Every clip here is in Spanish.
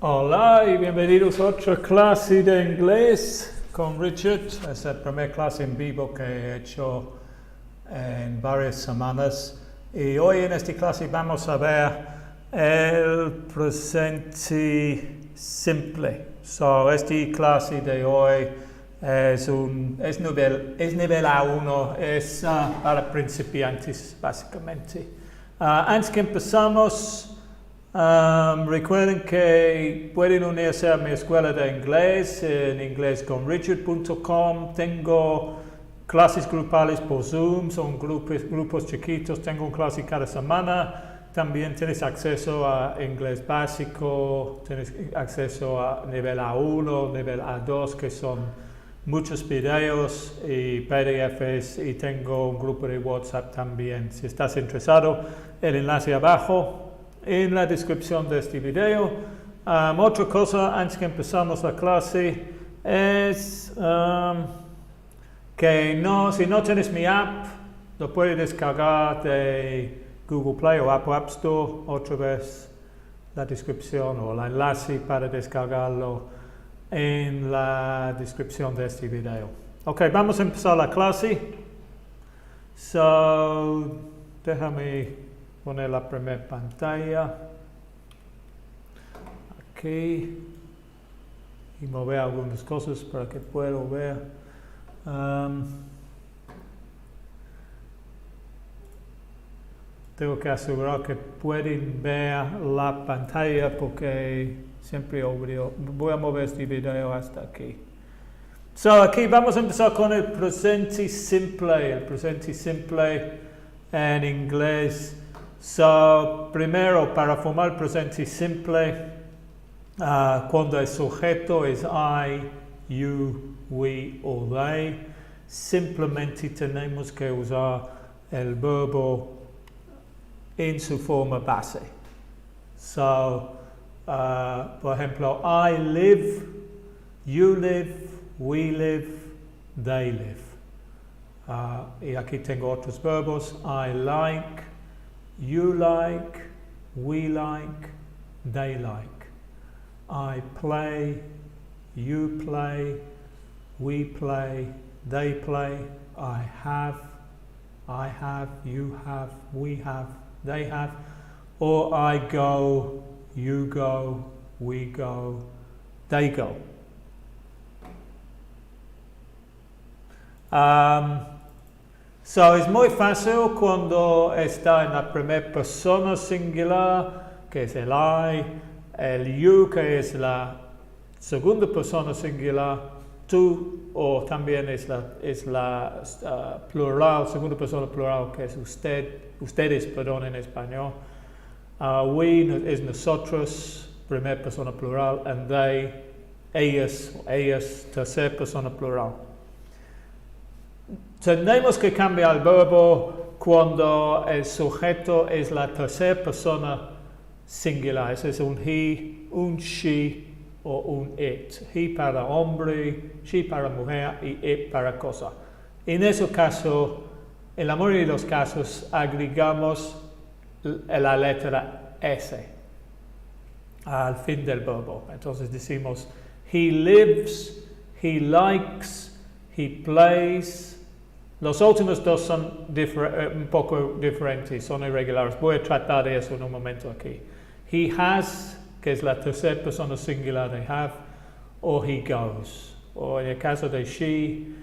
Hola y bienvenidos a otra clase de inglés con Richard. Es la primera clase en vivo que he hecho en varias semanas. Y hoy en esta clase vamos a ver el presente simple. Esta clase de hoy es nivel A1, es para principiantes básicamente. Antes que empezamos, recuerden que pueden unirse a mi escuela de inglés en inglesconrichard.com. Tengo clases grupales por Zoom, son grupos chiquitos, tengo una clase cada semana. También tienes acceso a inglés básico, tienes acceso a nivel A1, nivel A2, que son muchos videos y PDFs, y tengo un grupo de WhatsApp también. Si estás interesado, el enlace abajo en la descripción de este video. Otra cosa antes que empezamos la clase es que si no tienes mi app, lo puedes descargar de Google Play o App Store. Otra vez la descripción o el enlace para descargarlo en la descripción de este video. Ok, vamos a empezar la clase. Déjame poner la primera pantalla aquí y mover algunas cosas para que puedan ver. Tengo que asegurar que pueden ver la pantalla porque siempre voy a mover este video hasta aquí. Aquí vamos a empezar con el presente simple. El presente simple en inglés. Primero, para formar el presente simple, cuando el sujeto es I, you, we o they, simplemente tenemos que usar el verbo en su forma base. Por ejemplo, I live, you live, we live, they live. Y aquí tengo otros verbos. I like, you like, we like, they like. I play, you play, we play, they play. I have, you have, we have, they have. Or I go, you go, we go, they go. Es muy fácil cuando está en la primera persona singular, que es el I, el you, que es la segunda persona singular, tú, o también es la plural, segunda persona plural, que es ustedes, perdón, en español. We es nosotros, primera persona plural, and they, ellas, tercera persona plural. Tenemos que cambiar el verbo cuando el sujeto es la tercera persona singular. Ese es un he, un she o un it. He para hombre, she para mujer y it para cosa. En ese caso, en la mayoría de los casos, agregamos la letra S al fin del verbo. Entonces decimos, he lives, he likes, he plays. Los últimos dos son un poco diferentes, son irregulares. Voy a tratar de eso en un momento aquí. He has, que es la tercera persona singular de have, o he goes. O en el caso de she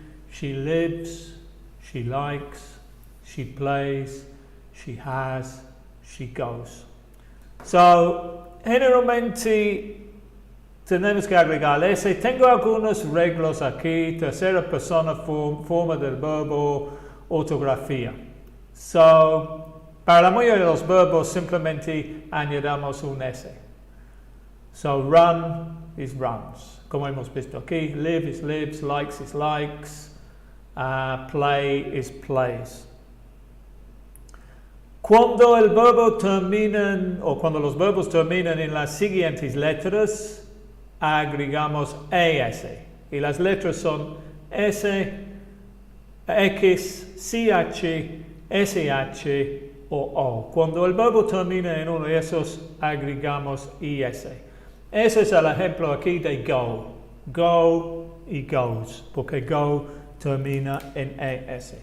lives, she likes, she plays, she has, she goes. Generalmente tenemos que agregar ese. Tengo algunas reglas aquí. Tercera persona, forma del verbo, ortografía. Para la mayoría de los verbos simplemente añadamos un S. Run is runs, como hemos visto aquí. Live is lives, likes is likes, play is plays. Cuando el verbo termina, o cuando los verbos terminan en las siguientes letras, agregamos ES. Y las letras son S, X, CH, SH o O. Cuando el verbo termina en uno de esos, agregamos IS. Ese es el ejemplo aquí de go. Go y goes, porque go termina en ES.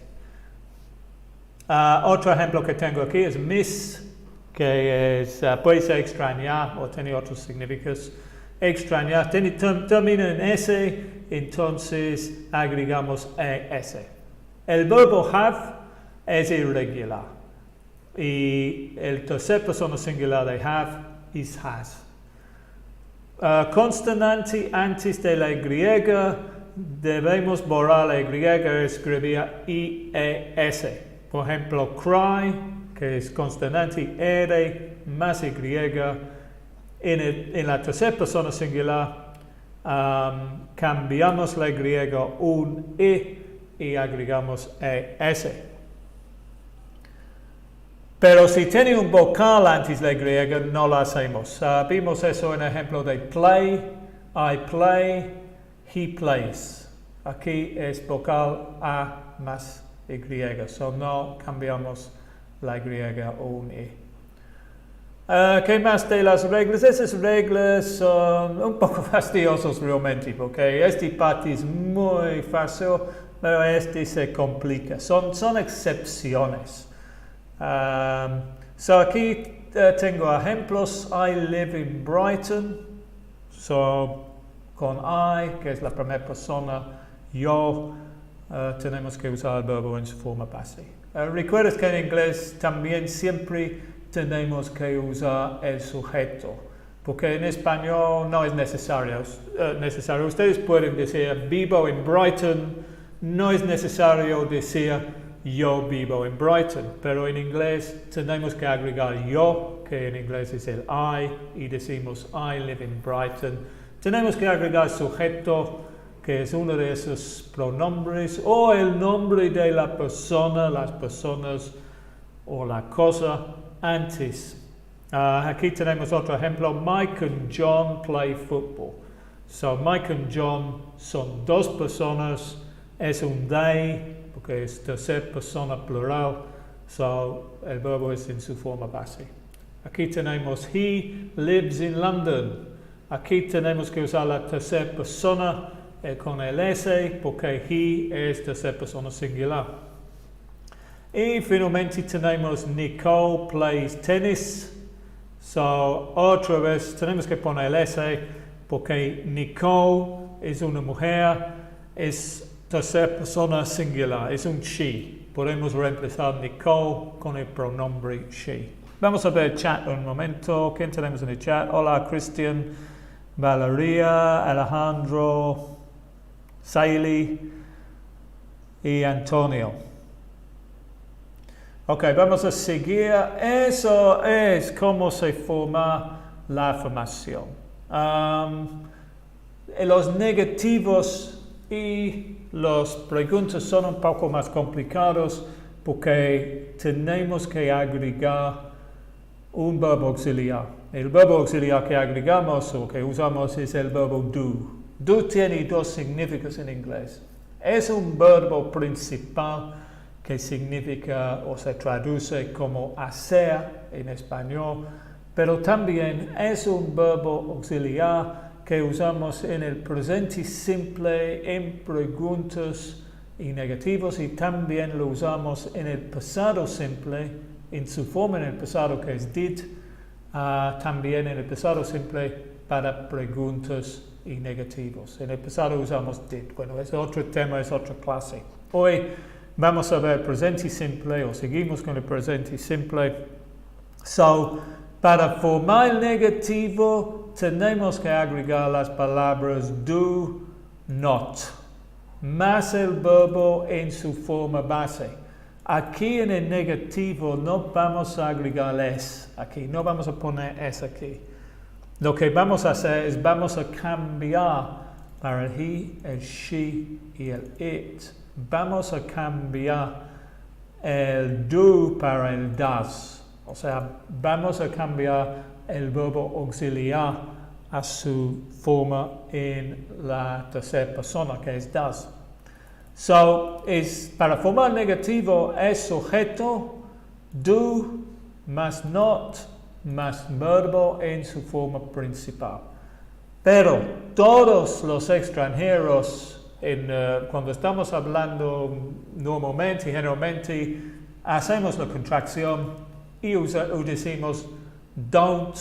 Otro ejemplo que tengo aquí es miss, que es, puede ser extrañar o tiene otros significados. Extrañar termina en S, entonces agregamos ES. El verbo have es irregular y el tercer persona singular de have is has. Consonante antes de la Y, debemos borrar la Y y escribir IES. Por ejemplo, cry, que es consonante R más Y. En la tercera persona singular cambiamos la Y un y agregamos ES. Pero si tiene un vocal antes de la Y, no lo hacemos. Vimos eso en el ejemplo de play, I play, he plays. Aquí es vocal A más Y, so no cambiamos la Y un I. ¿Qué más de las reglas? Esas reglas son un poco fastidiosas realmente, porque esta parte es muy fácil, pero este se complica. Son excepciones. So aquí tengo ejemplos. I live in Brighton. So con I, que es la primera persona, yo, tenemos que usar el verbo en su forma base. Recuerdas que en inglés también siempre tenemos que usar el sujeto, porque en español no es necesario. Ustedes pueden decir vivo en Brighton, no es necesario decir yo vivo en Brighton, pero en inglés tenemos que agregar yo, que en inglés es el I, y decimos I live in Brighton. Tenemos que agregar sujeto, que es uno de esos pronombres, o el nombre de la persona, las personas o la cosa antes. Aquí tenemos otro ejemplo. Mike and John play football. So Mike and John son dos personas, es un they, porque es tercera persona plural, so el verbo es en su forma base. Aquí tenemos he lives in London. Aquí tenemos que usar la tercera persona con el S, porque he es tercera persona singular. Y finalmente tenemos Nicole plays tennis. So otra vez tenemos que poner el S, porque Nicole es una mujer, es tercera persona singular, es un she. Podemos reemplazar Nicole con el pronombre she. Vamos a ver el chat un momento. ¿Quién tenemos en el chat? Hola, Cristian, Valeria, Alejandro, Saily y Antonio. Ok, vamos a seguir. Eso es cómo se forma la afirmación. Los negativos y las preguntas son un poco más complicados porque tenemos que agregar un verbo auxiliar. El verbo auxiliar que agregamos o que usamos es el verbo do. Do tiene dos significados en inglés. Es un verbo principal que significa o se traduce como hacer en español, pero también es un verbo auxiliar que usamos en el presente simple, en preguntas y negativos, y también lo usamos en el pasado simple, en su forma en el pasado que es did, también en el pasado simple para preguntas y negativos. En el pasado usamos did. Bueno, es otro tema, es otra clase. Hoy vamos a ver presente simple, o seguimos con el presente simple. So, para formar el negativo, tenemos que agregar las palabras do, not, más el verbo en su forma base. Aquí en el negativo no vamos a agregar es aquí, no vamos a poner es aquí. Lo que vamos a hacer es vamos a cambiar para el he, el she y el it. Vamos a cambiar el do para el does. O sea, vamos a cambiar el verbo auxiliar a su forma en la tercera persona, que es does. So, para formar negativo es sujeto, do, más not, más verbo en su forma principal. Pero todos los extranjeros, cuando estamos hablando normalmente, generalmente, hacemos la contracción y decimos don't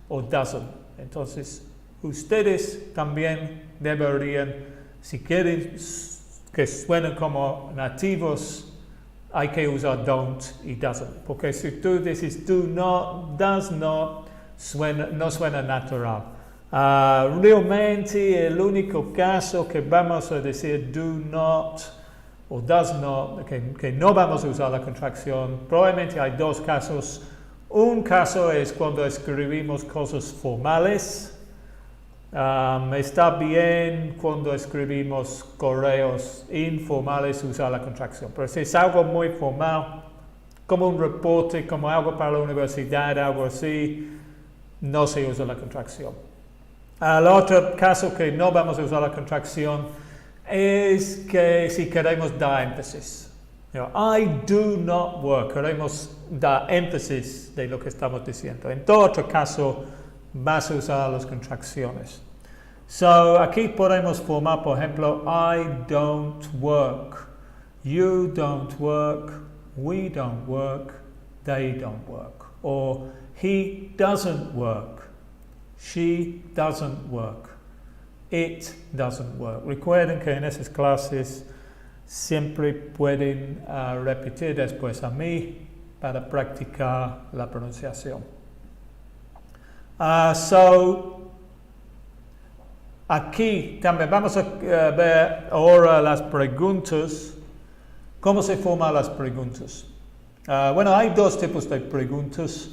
o doesn't. Entonces, ustedes también deberían, si quieren que suenen como nativos, hay que usar don't y doesn't. Porque si tú dices do not, does not, no suena natural. Realmente el único caso que vamos a decir do not o does not, que no vamos a usar la contracción, probablemente hay dos casos. Un caso es cuando escribimos cosas formales. Está bien cuando escribimos correos informales usar la contracción, pero si es algo muy formal, como un reporte, como algo para la universidad, algo así, no se usa la contracción. El otro caso que no vamos a usar la contracción es que si queremos dar énfasis. I do not work, queremos dar énfasis de lo que estamos diciendo. En todo otro caso, vas a usar las contracciones. So, aquí podemos formar, por ejemplo, I don't work, you don't work, we don't work, they don't work. Or he doesn't work, she doesn't work, it doesn't work. Recuerden que en esas clases siempre pueden repetir después a mí para practicar la pronunciación. Aquí también vamos a ver ahora las preguntas. ¿Cómo se forman las preguntas? Bueno, hay dos tipos de preguntas.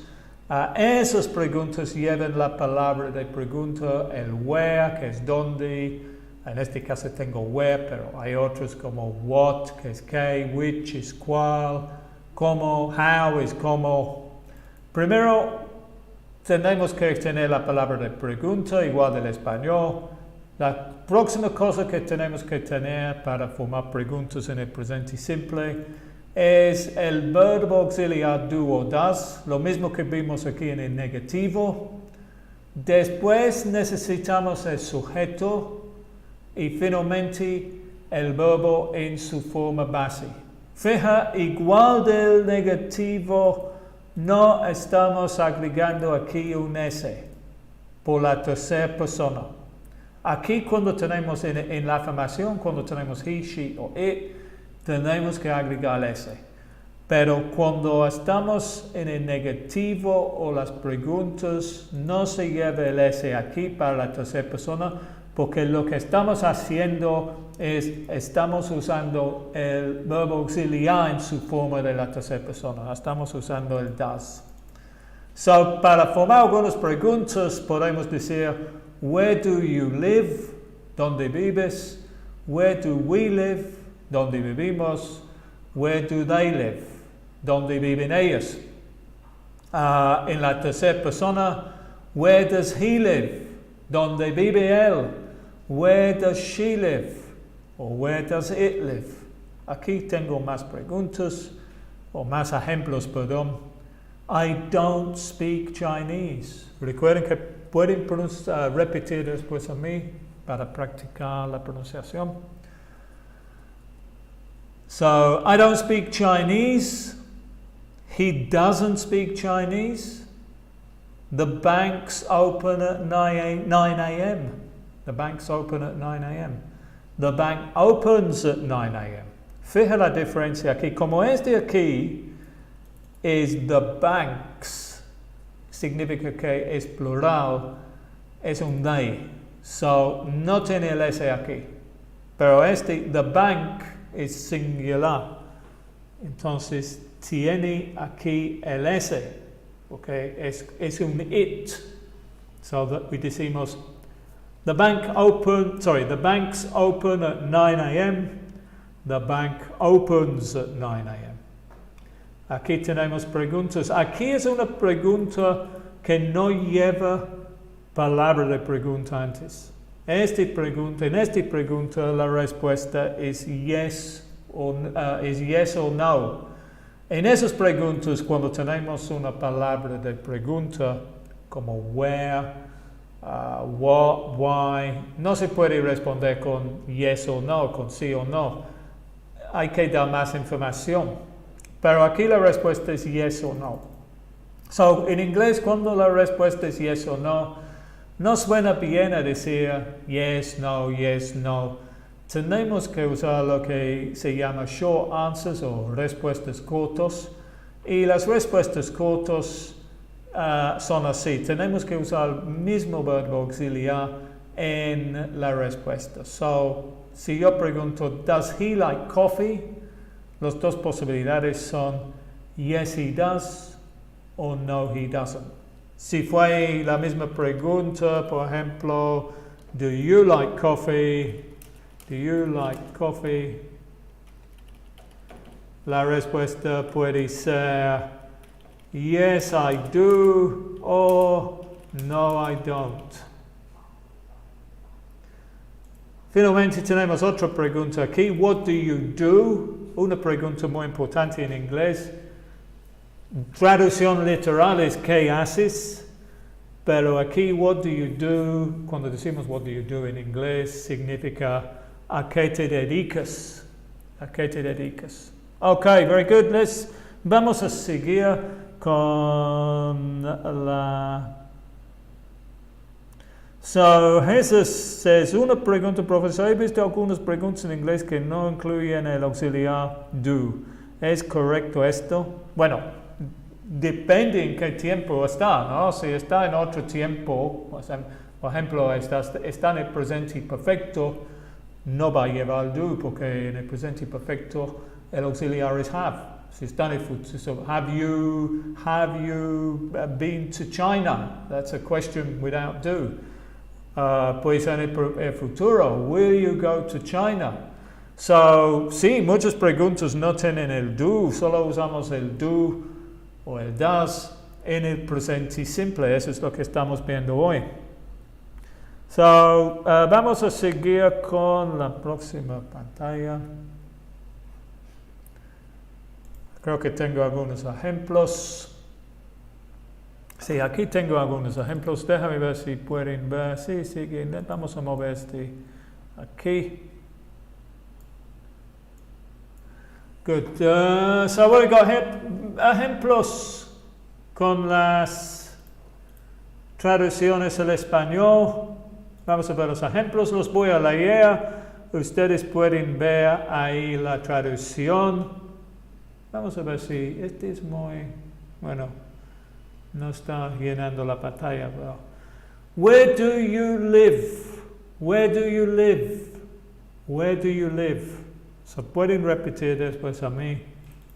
Esas preguntas llevan la palabra de pregunta, el where, que es dónde. En este caso tengo where, pero hay otros como what, que es qué, which es cuál, cómo, how es cómo. Primero, tenemos que tener la palabra de pregunta, igual del español. La próxima cosa que tenemos que tener para formar preguntas en el presente simple es el verbo auxiliar do o does, lo mismo que vimos aquí en el negativo. Después necesitamos el sujeto y finalmente el verbo en su forma base. Fija, igual del negativo, no estamos agregando aquí un S por la tercera persona. Aquí cuando tenemos en la afirmación, cuando tenemos he, she o it, tenemos que agregar S. Pero cuando estamos en el negativo o las preguntas, no se lleva el S aquí para la tercera persona, porque lo que estamos haciendo es, estamos usando el verbo auxiliar en su forma de la tercera persona. Estamos usando el does. So, para formar algunas preguntas, podemos decir, where do you live? ¿Dónde vives? Where do we live? ¿Dónde vivimos? Where do they live? ¿Dónde viven ellos? En la tercera persona, where does he live? ¿Dónde vive él? Where does she live? Or where does it live? Aquí tengo más preguntas, o más ejemplos, perdón. I don't speak Chinese. Recuerden que pueden repetir después a mí para practicar la pronunciación. So, I don't speak Chinese. He doesn't speak Chinese. The banks open at 9 a.m. The banks open at 9 a.m. The bank opens at 9 a.m. Fija la diferencia aquí. Como este aquí es the banks, significa que es plural, es un they. So, no tiene el S aquí. Pero the bank es singular. Entonces, tiene aquí el S. Okay, es un it. So that we decimos, the banks open at 9 a.m. The bank opens at 9 a.m. Aquí tenemos preguntas. Aquí es una pregunta que no lleva palabra de pregunta antes. En esta pregunta la respuesta es yes o no. En esas preguntas, cuando tenemos una palabra de pregunta como where, what, why. No se puede responder con yes o no, con sí o no. Hay que dar más información. Pero aquí la respuesta es yes o no. So, en inglés, cuando la respuesta es yes o no, no suena bien a decir yes, no. Tenemos que usar lo que se llama short answers o respuestas cortas. Y las respuestas cortas son así. Tenemos que usar el mismo verbo auxiliar en la respuesta. So, si yo pregunto, does he like coffee? Las dos posibilidades son yes he does o no he doesn't. Si fue la misma pregunta, por ejemplo, do you like coffee? Do you like coffee? La respuesta puede ser yes I do o no I don't. Finalmente tenemos otra pregunta aquí. What do you do? Una pregunta muy importante en inglés. Traducción literal es ¿qué haces? Pero aquí what do you do? Cuando decimos what do you do en inglés significa ¿a qué te dedicas? ¿A qué te dedicas? Okay, very good. Vamos a seguir con la... So, Jesús says, una pregunta, profesor. He visto algunas preguntas en inglés que no incluyen el auxiliar do. ¿Es correcto esto? Bueno, depende en qué tiempo está, ¿no? Si está en otro tiempo, por ejemplo, está en el presente perfecto, no va a llevar do, porque en el presente perfecto el auxiliar es have. Si está en el futuro, so have you been to China? That's a question without do. Pues en el futuro, will you go to China? So, sí, muchas preguntas no tienen el do, solo usamos el do o el does en el presente simple. Eso es lo que estamos viendo hoy. So, vamos a seguir con la próxima pantalla. Creo que tengo algunos ejemplos. Sí, aquí tengo algunos ejemplos. Déjame ver si pueden ver. Sí, vamos a mover aquí. Good. So we've got ejemplos con las traducciones al español. Vamos a ver los ejemplos. Los voy a leer. Ustedes pueden ver ahí la traducción. Vamos a ver si este es muy... Bueno, no está llenando la pantalla. Pero. Where do you live? Where do you live? Where do you live? So pueden repetir después a mí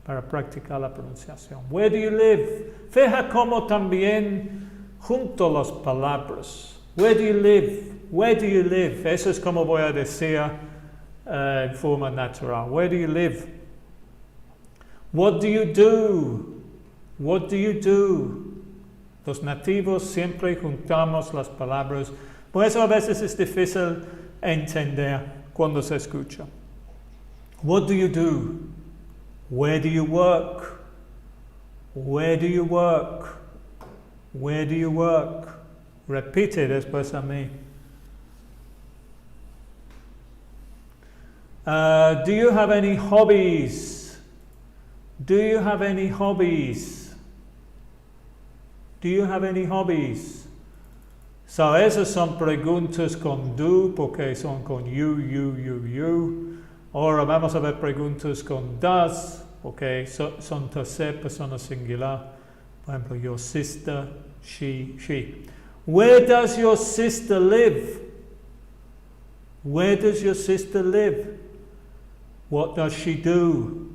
para practicar la pronunciación. Where do you live? Fija cómo también junto las palabras. Where do you live? Where do you live? Eso es como voy a decir en forma natural. Where do you live? What do you do? What do you do? Los nativos siempre juntamos las palabras. Por eso a veces es difícil entender cuando se escucha. What do you do? Where do you work? Where do you work? Where do you work? Repite después a mí. Do you have any hobbies? Do you have any hobbies? Do you have any hobbies? So, esas son preguntas con do, porque son con you. Ahora vamos a ver preguntas con does, porque son tercera persona singular. Por ejemplo, your sister, she. Where does your sister live? Where does your sister live? What does she do?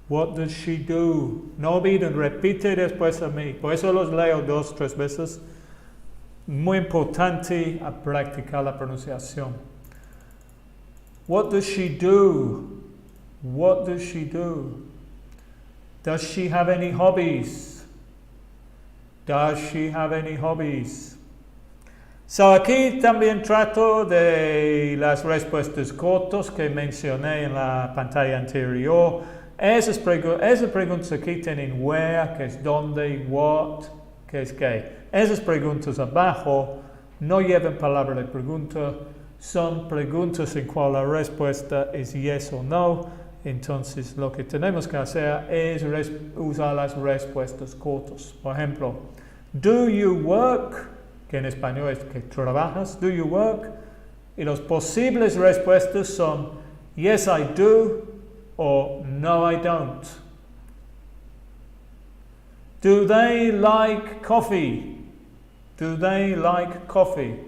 What does she do? No olviden, repite después a mí. Por eso los leo 2, 3 veces. Muy importante a practicar la pronunciación. What does she do? What does she do? Does she have any hobbies? Does she have any hobbies? So aquí también trato de las respuestas cortas que mencioné en la pantalla anterior. Esas preguntas aquí tienen where, que es dónde, what, ¿Qué es qué? Esas preguntas abajo no llevan palabra de pregunta, son preguntas en cual la respuesta es yes o no. Entonces lo que tenemos que hacer es usar las respuestas cortas. Por ejemplo, do you work? Que en español es que trabajas. Do you work? Y las posibles respuestas son yes I do o no I don't. Do they like coffee? Do they like coffee?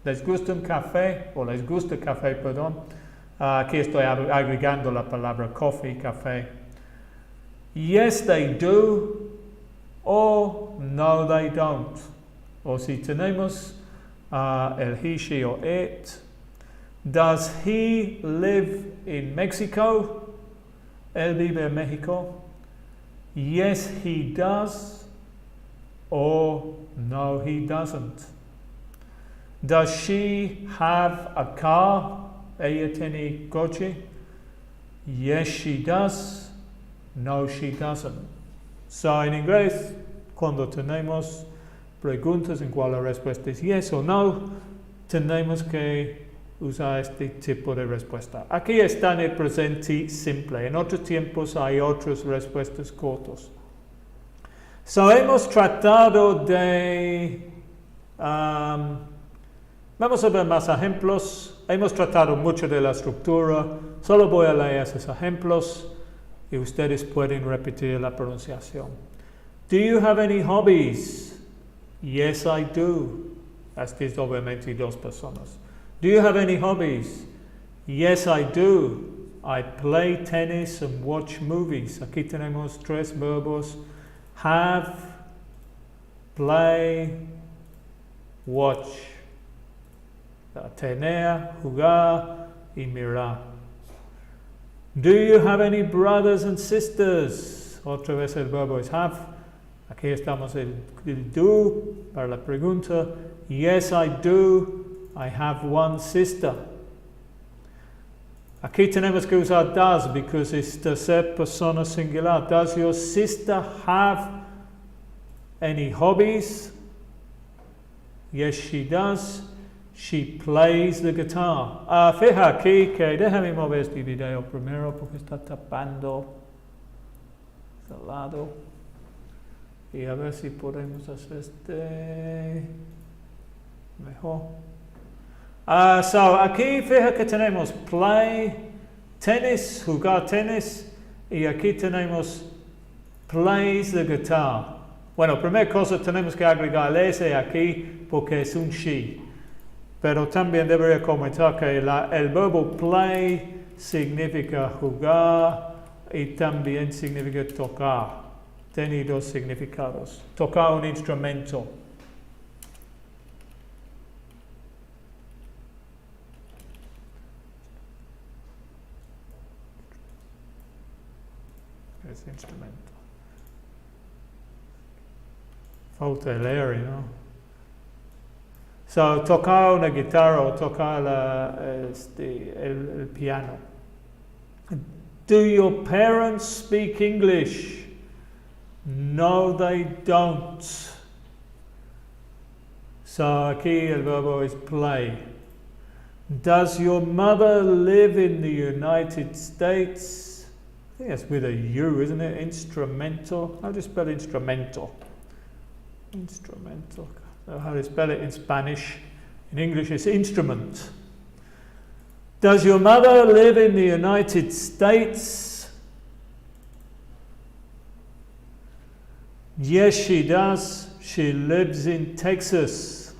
¿Les gusta un café? O les gusta café, perdón. Aquí estoy agregando la palabra coffee, café. Yes, they do. O no, they don't. O si tenemos el he, she o it. Does he live in Mexico? Él vive en México. Yes, he does. Or no, he doesn't. Does she have a car? Ella tiene coche. Yes, she does. No, she doesn't. So, en inglés, cuando tenemos preguntas en cual la respuesta es yes o no, tenemos que usar este tipo de respuesta. Aquí está en el presente simple. En otros tiempos hay otras respuestas cortas. So, hemos tratado de... vamos a ver más ejemplos. Hemos tratado mucho de la estructura. Solo voy a leer esos ejemplos y ustedes pueden repetir la pronunciación. Do you have any hobbies? Yes, I do. Este es obviamente dos personas. Do you have any hobbies? Yes, I do. I play tennis and watch movies. Aquí tenemos tres verbos. Have, play, watch. Tener, jugar y mirar. Do you have any brothers and sisters? Otra vez el verbo es have. Aquí estamos el do para la pregunta. Yes, I do. I have one sister. Aquí tenemos que usar does because es tercera persona singular. Does your sister have any hobbies? Yes, she does. She plays the guitar. Fija aquí que déjame mover este video primero porque está tapando este lado. Y a ver si podemos hacer este mejor. So aquí fija que tenemos play, tenis, jugar tenis. Y aquí tenemos plays the guitar. Bueno, primera cosa tenemos que agregar ese aquí porque es un she. Pero también debería comentar que el verbo play significa jugar y también significa tocar. Tiene dos significados. Tocar un instrumento. Es instrumento. Falta el aire, ¿no? So, tocar una guitarra o tocar el piano. Do your parents speak English? No, they don't. So, aquí el verbo es play. Does your mother live in the United States? I think that's with a U, isn't it? Instrumental. How do you spell instrumental? Instrumental. How do you spell it in Spanish? In English, it's instrument. Does your mother live in the United States? Yes, she does. She lives in Texas.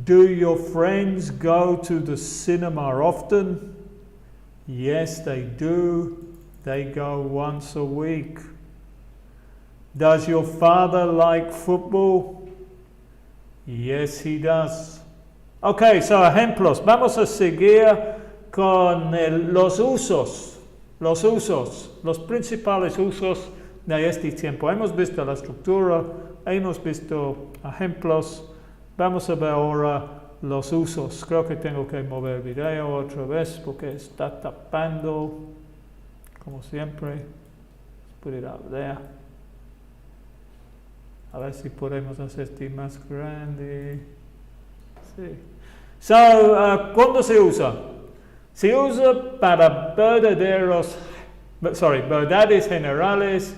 Do your friends go to the cinema often? Yes, they do. They go once a week. Does your father like football? Yes, he does. Ok, so ejemplos. Vamos a seguir con los usos. Los principales usos de este tiempo. Hemos visto la estructura, hemos visto ejemplos. Vamos a ver ahora los usos. Creo que tengo que mover el video otra vez porque está tapando, como siempre. Let's put it out there. A ver si podemos hacer este más grande. Sí. So, ¿cuándo se usa? Se usa para verdades generales,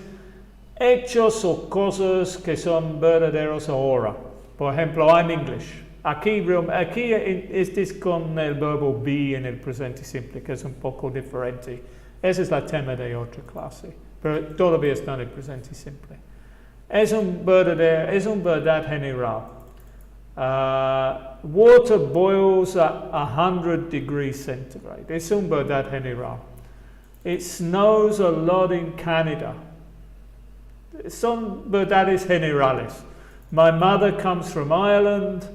hechos o cosas que son verdaderos ahora. Por ejemplo, I'm English. Aquí este es con el verbo be en el presente simple, que es un poco diferente. Ese es el tema de otra clase, pero todavía está en el presente simple. Es un verdad general. Water boils at 100 degrees centigrade. Es un verdad general. It snows a lot in Canada. Son verdades generales. My mother comes from Ireland.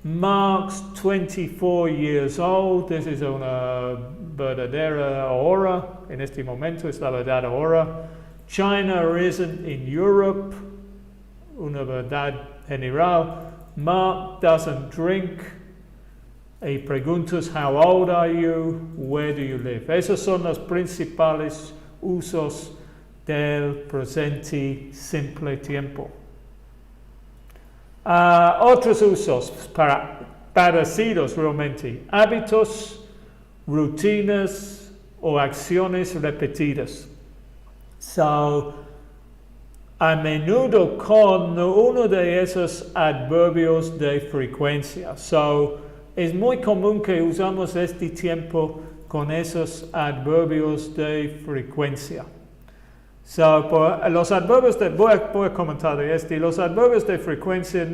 Mark's 24 years old. This is una verdadera ahora. En este momento es la verdad ahora. China isn't in Europe. Una verdad general. Mark doesn't drink. Y preguntas, how old are you? Where do you live? Esos son los principales usos del presente simple tiempo. Otros usos parecidos realmente. Hábitos, rutinas o acciones repetidas. So, a menudo con uno de esos adverbios de frecuencia. So, es muy común que usamos este tiempo con esos adverbios de frecuencia. So, los adverbios voy a comentar de este. Los adverbios de frecuencia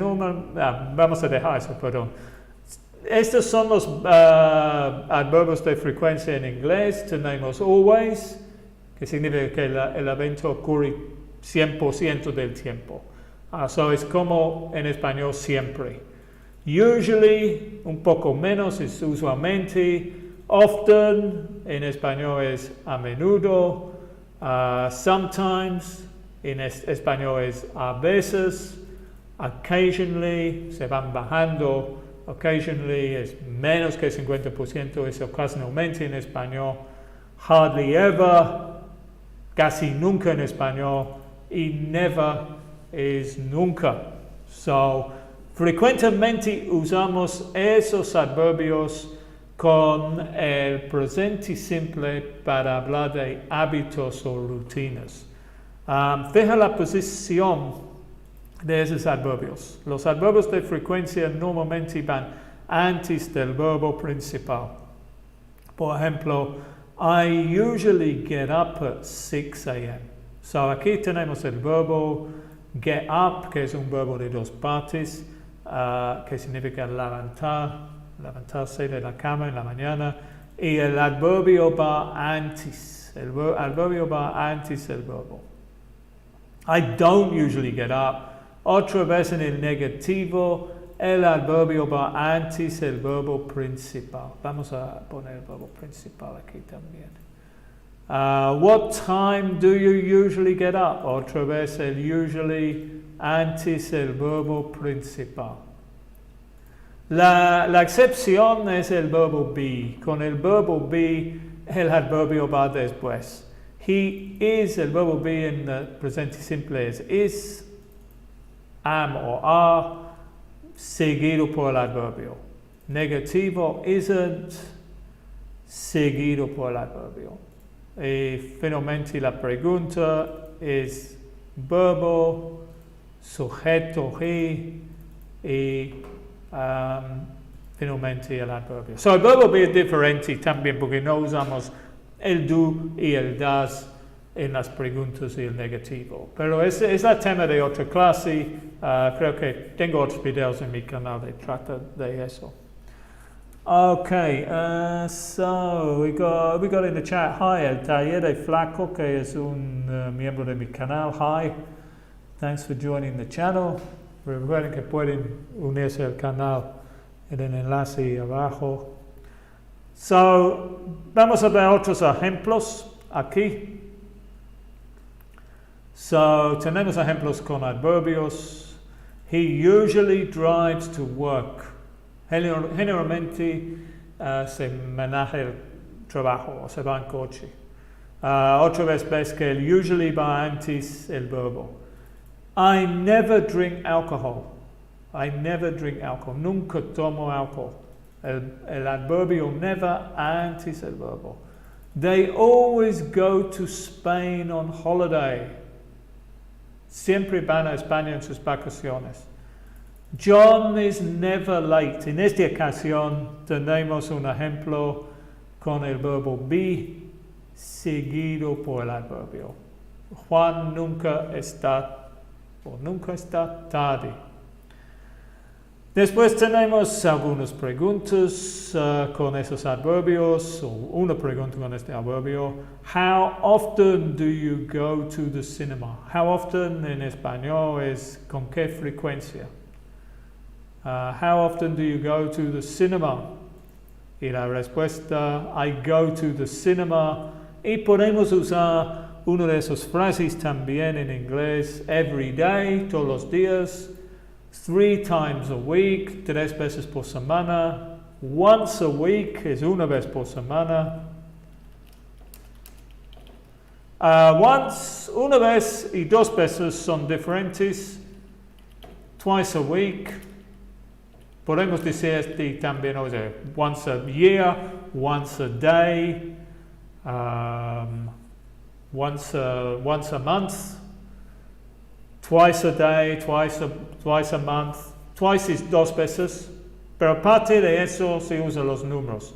vamos a dejar eso, perdón. Estos son los adverbios de frecuencia en inglés. Tenemos always, que significa que el evento ocurre 100% del tiempo. So es como en español siempre. Usually, un poco menos, es usualmente. Often, en español es a menudo. Sometimes, en español es a veces. Occasionally, se van bajando. Occasionally es menos que 50%, es ocasionalmente en español. Hardly ever, casi nunca en español. Y never es nunca. So, frecuentemente usamos esos adverbios con el presente simple para hablar de hábitos o rutinas. Fija la posición de esos adverbios. Los adverbios de frecuencia normalmente van antes del verbo principal. Por ejemplo, I usually get up at 6 a.m. So aquí tenemos el verbo get up, que es un verbo de dos partes, que significa levantarse de la cama en la mañana, y el adverbio va antes. El adverbio va antes del verbo. I don't usually get up. Otra vez en el negativo, el adverbio va antes del verbo principal. Vamos a poner el verbo principal aquí también. What time do you usually get up? Otra vez el usually antes del verbo principal. La excepción es el verbo be. Con el verbo be, el adverbio va después. He is, el verbo be en el presente simple es is, am o are, seguido por el adverbio. Negativo isn't, seguido por el adverbio. Y finalmente la pregunta es verbo, sujeto he y finalmente el adverbio. So el verbo be es diferente también porque no usamos el do y el das en las preguntas y el negativo. Pero es el tema de otra clase. Creo que tengo otros videos en mi canal que trata de eso. Okay, so we got in the chat, hi, el taller de Flaco, que es un miembro de mi canal, hi, thanks for joining the channel. Recuerden que pueden unirse al canal en el enlace abajo. So, vamos a ver otros ejemplos aquí. So, tenemos ejemplos con adverbios. He usually drives to work. Generalmente se maneja el trabajo o se va en coche. Otra vez ves que el usually va antes el verbo. I never drink alcohol. I never drink alcohol. Nunca tomo alcohol. El adverbio never antes el verbo. They always go to Spain on holiday. Siempre van a España en sus vacaciones. John is never late. En esta ocasión tenemos un ejemplo con el verbo be seguido por el adverbio. Juan nunca está tarde. Después tenemos algunas preguntas con esos adverbios, o una pregunta con este adverbio. How often do you go to the cinema? How often en español es con qué frecuencia. How often do you go to the cinema? Y la respuesta, I go to the cinema. Y podemos usar una de esas frases también en inglés, every day, todos los días, 3 times a week, 3 veces por semana, once a week es una vez por semana. Once, una vez y 2 veces son diferentes. Twice a week, podemos decir también, o sea, once a year, once a day, once a month, twice a day, twice a month. Twice es 2 veces, pero aparte de eso se usan los números.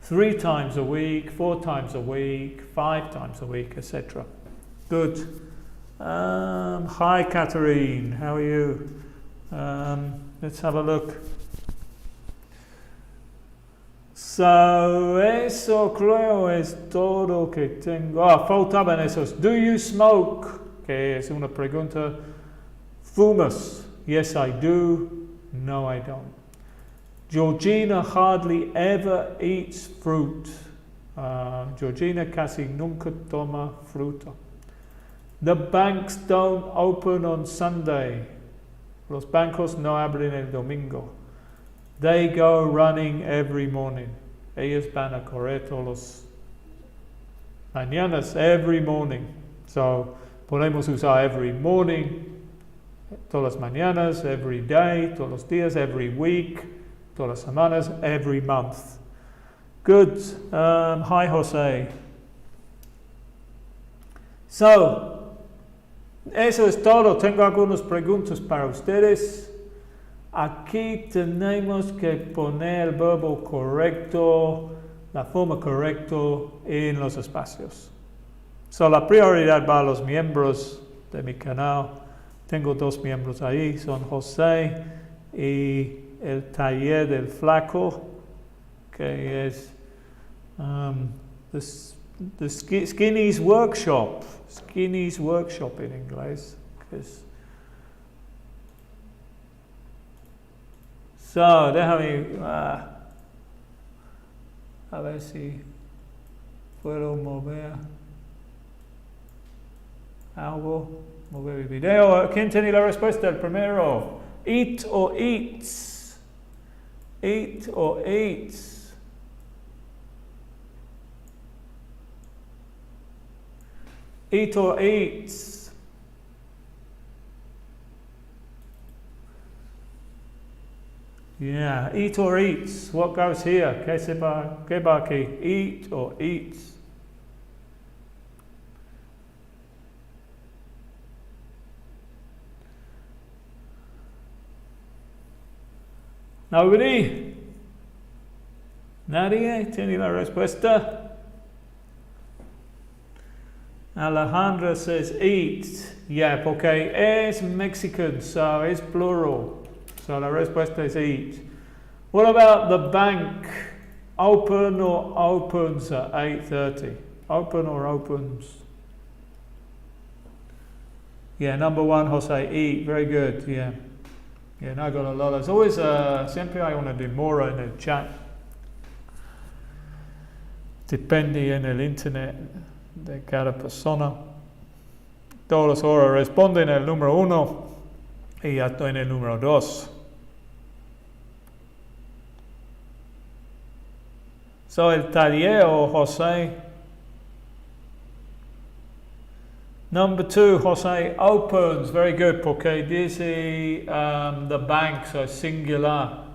3 times a week, 4 times a week, 5 times a week, etc. Good. Hi, Catherine. How are you? Let's have a look. So, eso creo es todo que tengo. Faltaban esos. Do you smoke? Que es una pregunta. Fumas? Yes, I do. No, I don't. Georgina hardly ever eats fruit. Georgina casi nunca toma fruta. The banks don't open on Sunday. Los bancos no abren el domingo. They go running every morning. Ellos van a correr todos los mañanas, every morning. So, podemos usar every morning, todas las mañanas, every day, todos los días, every week, todas las semanas, every month. Good. Hi, Jose. So, eso es todo. Tengo algunas preguntas para ustedes. Aquí tenemos que poner el verbo correcto, la forma correcta en los espacios. So, la prioridad va a los miembros de mi canal. Tengo 2 miembros ahí, son José y el taller del flaco, que es the Skinny's Workshop. Skinny's Workshop en inglés. So, déjame a ver si puedo mover algo, mover el video. ¿Quién tiene la respuesta? El primero. Eat or eats. Eat or eats. Eat or eats. Yeah, eat or eats. What goes here? ¿Qué va aquí? Eat or eats. Nobody? Nadie tiene la respuesta. Alejandra says eat. Yeah, porque es Mexican, so it's plural. So la respuesta es eat. What about the bank? Open or opens at 8:30? Open or opens? Yeah, number 1, Jose, eat. Very good, yeah. Yeah, no, I got a lot. There's always, siempre hay una demora en el chat. Depende en el internet de cada persona. Todos ahora responden el número 1 y ya estoy en el número 2. So el taller, José. Number 2, Jose, opens. Very good, porque dice the bank, so singular.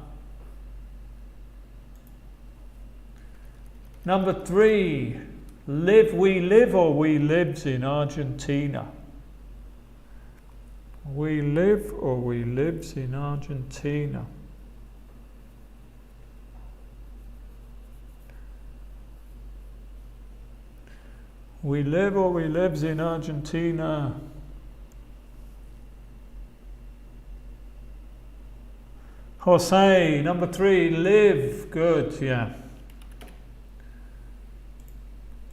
Number 3, live, we live or we lives in Argentina. We live or we lives in Argentina. We live or we lives in Argentina. Jose, number 3, live. Good, yeah.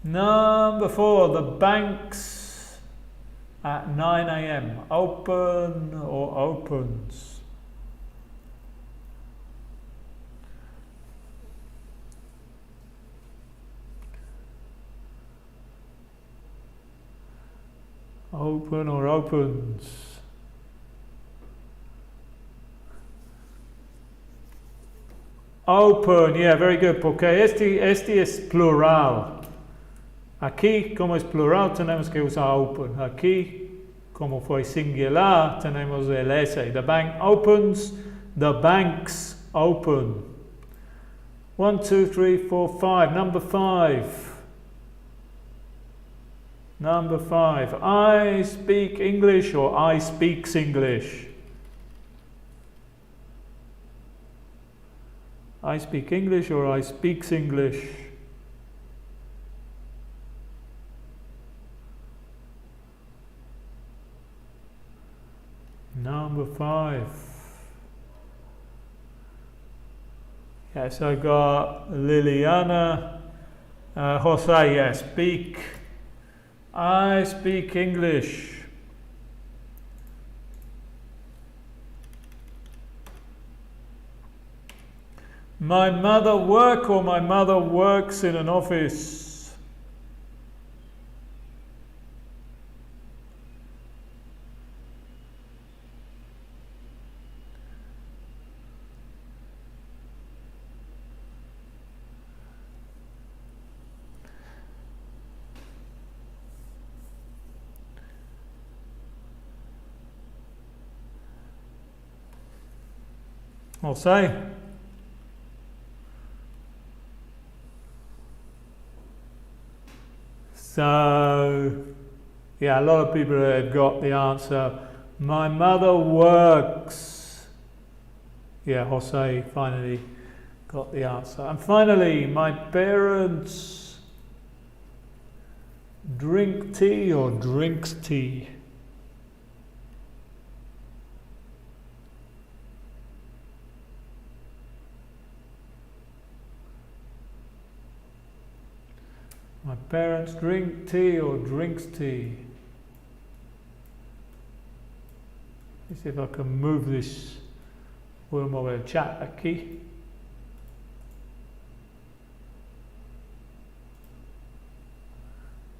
Number 4, the banks at 9 a.m. Open or opens? Open or opens? Open, yeah, very good, porque este es plural. Aquí, como es plural, tenemos que usar open. Aquí, como fue singular, tenemos el ese. The bank opens, the banks open. 1, 2, 3, 4, 5. Number 5. Number 5. I speak English or I speaks English. I speak English or I speaks English. Number 5. Yes, I got Liliana. Jose, yeah, speak. I speak English. My mother work or my mother works in an office. I'll say. So, yeah, a lot of people have got the answer. My mother works. Yeah, Jose finally got the answer. And finally, my parents drink tea or drinks tea. My parents drink tea or drinks tea. Let's see if I can move this worm over chat aquí.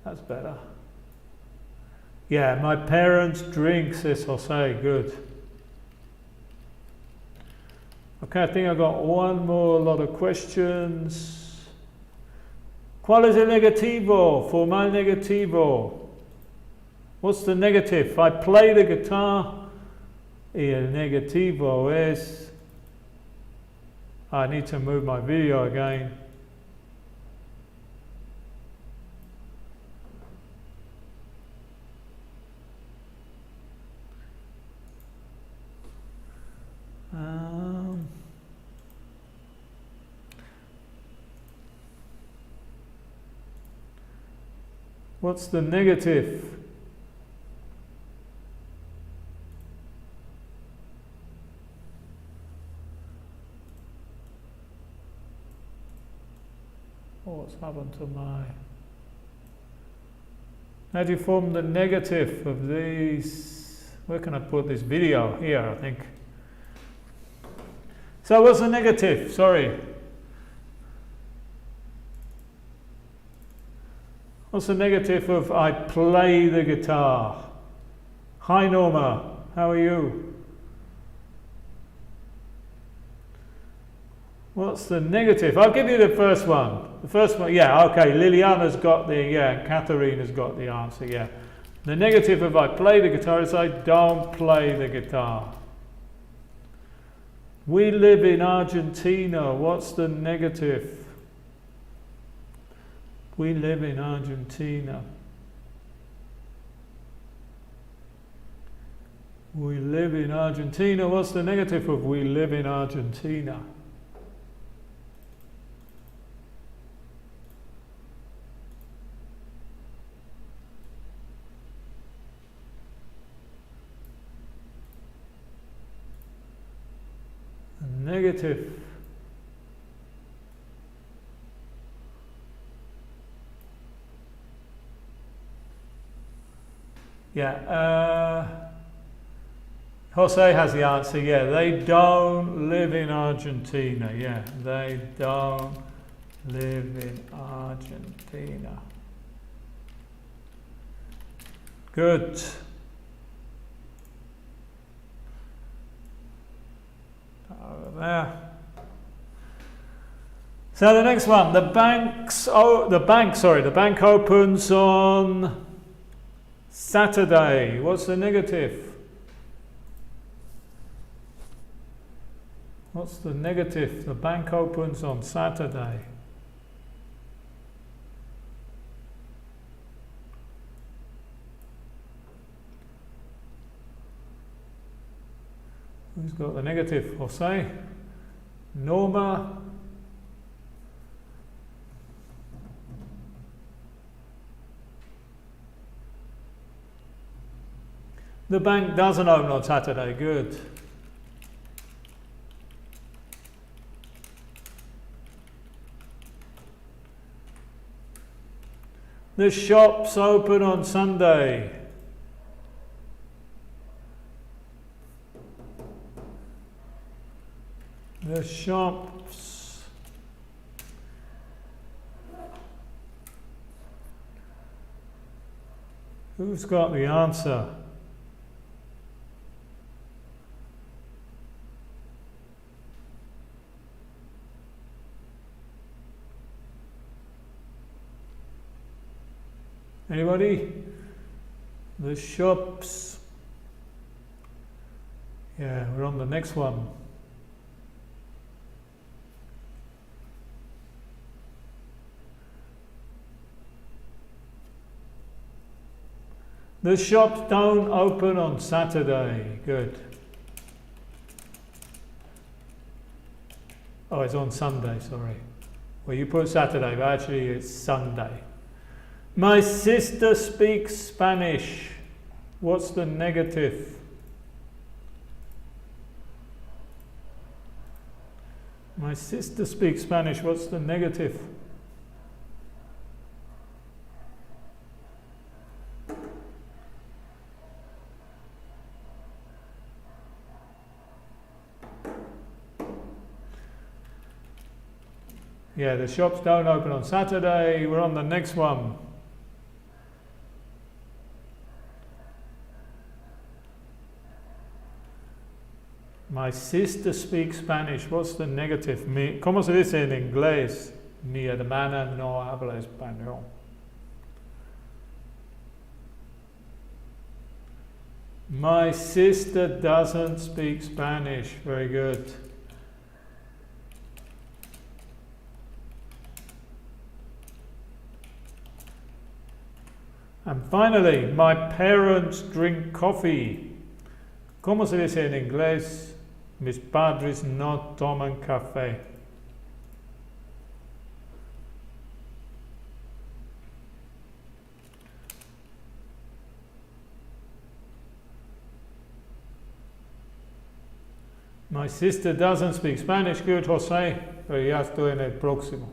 That's better. Yeah, my parents drink, says Jose, good. Okay, I think I've got one more lot of questions. ¿Cuál es el negativo? Formal negativo. What's the negative? I play the guitar. Y el negativo es... I need to move my video again. What's the negative? Oh, what's happened to my... How do you form the negative of these? Where can I put this video? Here, I think. So what's the negative? Sorry. What's the negative of I play the guitar? Hi Norma, how are you? What's the negative? I'll give you the first one. The first one, yeah, okay. Liliana's got the, yeah, Katharina's got the answer, yeah. The negative of I play the guitar is I don't play the guitar. We live in Argentina. What's the negative? We live in Argentina. We live in Argentina. What's the negative of we live in Argentina? Negative. Yeah, Jose has the answer. Yeah, they don't live in Argentina. Yeah, they don't live in Argentina. Good. Over there. So the next one, the bank opens on Saturday. What's the negative? What's the negative? The bank opens on Saturday. Who's got the negative? Jose? Norma? The bank doesn't open on Saturday. Good. The shops open on Sunday. The shops. Who's got the answer? Anybody? The shops. Yeah, we're on the next one. The shops don't open on Saturday. Good. Oh, it's on Sunday, sorry. Well, you put Saturday, but actually it's Sunday. My sister speaks Spanish. What's the negative? My sister speaks Spanish. What's the negative? Yeah, the shops don't open on Saturday. We're on the next one. My sister speaks Spanish. What's the negative? ¿Cómo se dice en inglés? Mi hermana no habla español. My sister doesn't speak Spanish. Very good. And finally, my parents drink coffee. ¿Cómo se dice en inglés? Mis padres no toman café. My sister doesn't speak Spanish. Good, José. Pero ya estoy en el próximo.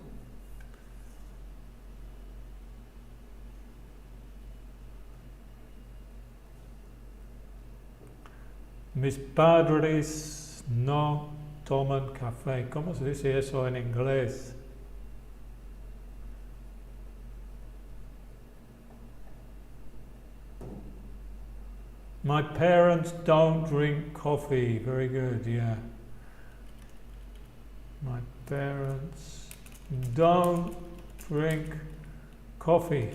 Mis padres no toman café. ¿Cómo se dice eso en inglés? My parents don't drink coffee. Very good, yeah. My parents don't drink coffee.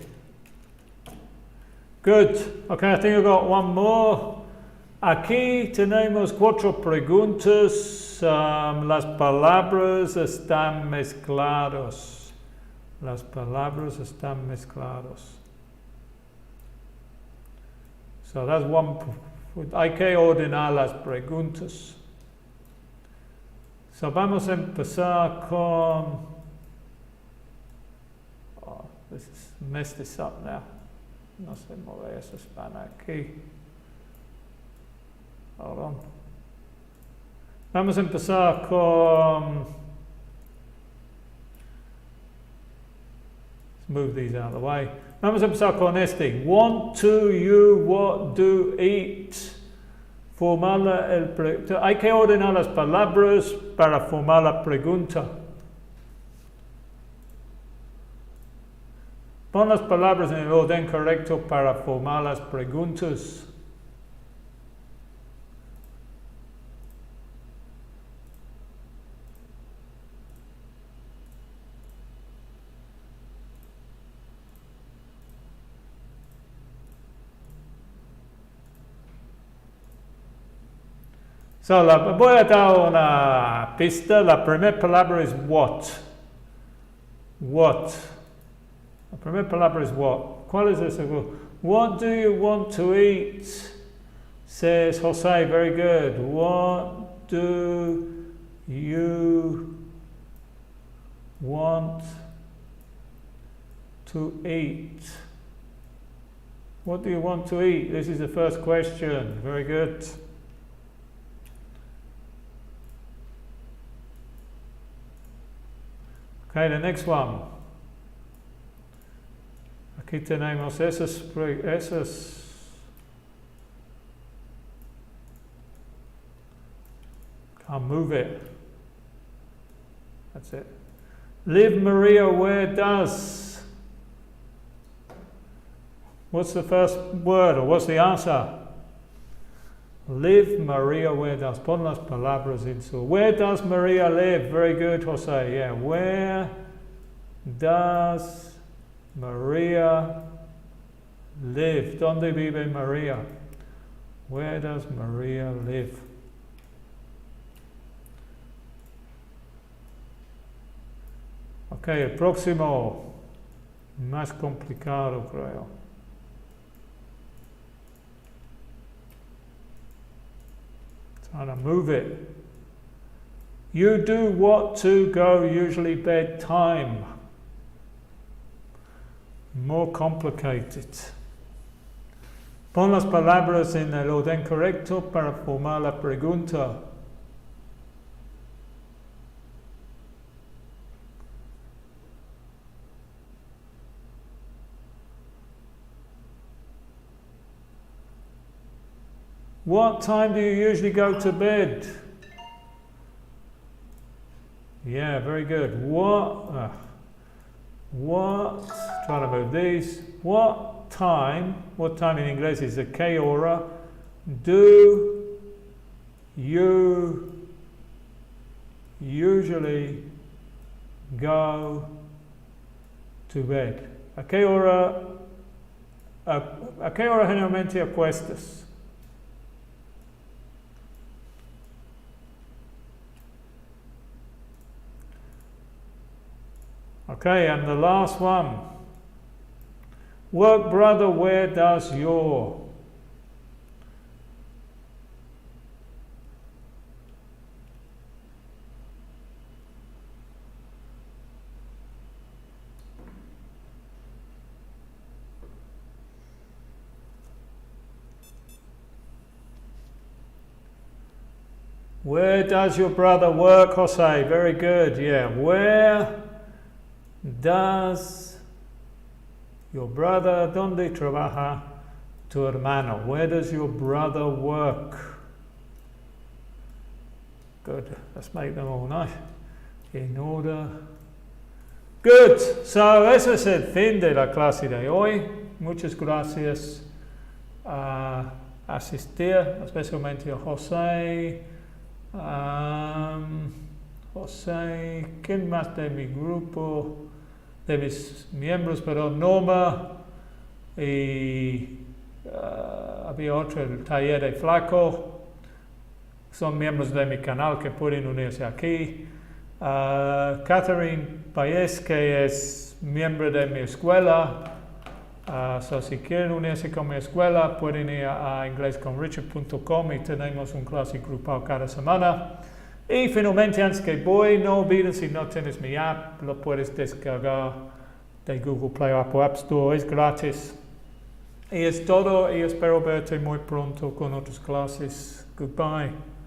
Good. Okay, I think I've got one more. Aquí tenemos 4 preguntas. Las palabras están mezclados. Las palabras están mezclados. So that's one. Hay que ordenar las preguntas. So vamos a empezar con. Oh, this is messed this up now. No sé mover esa hispana aquí. Hold on. Vamos a empezar con. Let's move these out of the way. Vamos a empezar con este. Want to, you, what, do, eat. Formar hay que ordenar las palabras para formar la pregunta. Pon las palabras en el orden correcto para formar las preguntas. So, voy a dar una pista. La primera palabra es what. What. La primera palabra es what. ¿Cuál es ese? What do you want to eat? Says Jose. Very good. What do you want to eat? What do you want to eat? This is the first question. Very good. Okay, the next one. Aquí tenemos esas. Can't move it. That's it. Live, Maria, where does? What's the first word or what's the answer? Live, Maria, where does? Pon las palabras in su. Where does Maria live? Very good, Jose. Yeah, where does Maria live? ¿Dónde vive Maria? Where does Maria live? Ok, el próximo. Más complicado, creo. Trying to move it. You do what to go, usually bedtime. More complicated. Pon las palabras en el orden correcto para formar la pregunta. What time do you usually go to bed? Yeah, very good. What, trying to move these. What time in English is a qué hora, do you usually go to bed? ¿A qué hora generalmente acuestas? Okay, and the last one. Work, brother, where does your? Where does your brother work, Jose? Very good, yeah. Where does your brother, ¿dónde trabaja tu hermano? Where does your brother work? Good, let's make them all nice. In order. Good, so ese es el fin de la clase de hoy. Muchas gracias a asistir, especialmente a José. José, ¿quién más de mi grupo? De mis miembros, pero Norma y había otro, el taller de Flaco. Son miembros de mi canal que pueden unirse aquí. Catherine Paez, que es miembro de mi escuela. Si quieren unirse con mi escuela, pueden ir a inglesconrichard.com y tenemos un clase grupal cada semana. Y finalmente, antes que voy, no olviden, si no tienes mi app, lo puedes descargar de Google Play o Apple App Store, es gratis. Y es todo, y espero verte muy pronto con otras clases. Goodbye.